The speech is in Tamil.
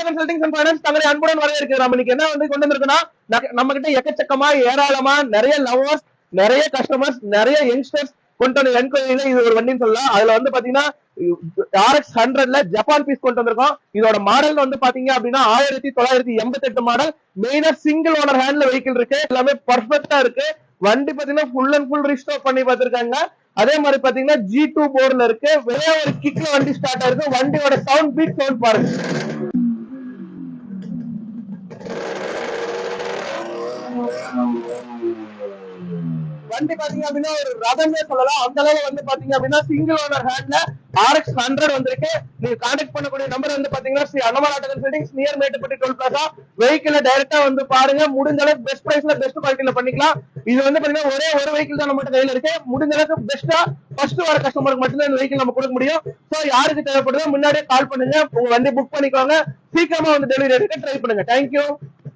கன்சல்டிங் அண்ட் ஃபைனான்ஸ் தங்களை அன்புடன் வரவேற்கிறோம். இன்னைக்கு என்ன வந்து கொண்டு வந்திருக்குன்னா, நம்ம கிட்ட எக்கச்சக்கமா ஏராளமா நிறைய லவர்ஸ், நிறைய கஸ்டமர்ஸ், நிறைய யங்ஸ்டர்ஸ் கொண்டு வந்து என்கொயரியில இது ஒரு வண்டின்னு சொல்லலாம். அதுல வந்து பாத்தீங்கன்னா RX 100ல ஜப்பான் பீஸ் கொண்டு வந்திருக்கோம். இதோட மாடல் வந்து பாத்தீங்க அப்படின்னா 1988 மாடல். மெயினா சிங்கிள் ஓனர் ஹேண்ட்ல வெஹிக்கிள் இருக்கு. எல்லாமே பர்ஃபெக்டா இருக்கு. வண்டி பாத்தீங்கன்னா ஃபுல் அண்ட் ஃபுல் ரிஸ்டோர் பண்ணி பார்த்திருக்காங்க. அதே மாதிரி பாத்தீங்கன்னா G2 போர்டுல இருக்கு. ஒரே ஒரு கிக்ல வண்டி ஸ்டார்ட் ஆயிருக்கு. வண்டியோட சவுண்ட் பீட் சவுண்ட் பாருங்க. வண்டி பாத்தீங்க அப்படின்னா ஒரு ரதமே சொல்லலாம். அந்த அளவு வந்து பாத்தீங்க அப்படின்னா சிங்கிள் ஓனர் ஹேண்ட்ல RX 100 வந்திருக்கு. நீங்க கான்டாக்ட் பண்ணக்கூடிய நம்பர் வந்து பாத்தீங்கன்னா Shri Annamal auto consultings near Mettupatti toll plaza. Vehicle டைரக்டா வந்து பாருங்க. முடிஞ்ச அளவுக்கு பெஸ்ட் பிரைஸ்ல பெஸ்ட் குவாலிட்டில பண்ணிக்கலாம். இது வந்து பாத்தீங்கன்னா ஒரே ஒரு வெஹிக்கிள் தான் நம்ம கையில இருக்கு. முடிஞ்ச அளவுக்கு பெஸ்டா ஃபர்ஸ்ட் வர கஸ்டமருக்கு மட்டும் தான் இந்த வெஹிக்கிள் நம்ம கொடுக்க முடியும். சோ யாருக்கு தேவைப்படுதோ முன்னாடியே கால் பண்ணுங்க. உங்க வண்டி புக் பண்ணிக்கோங்க. சீக்கிரமா வந்து டெலிவரி எடுக்க ட்ரை பண்ணுங்க. தேங்க்யூ.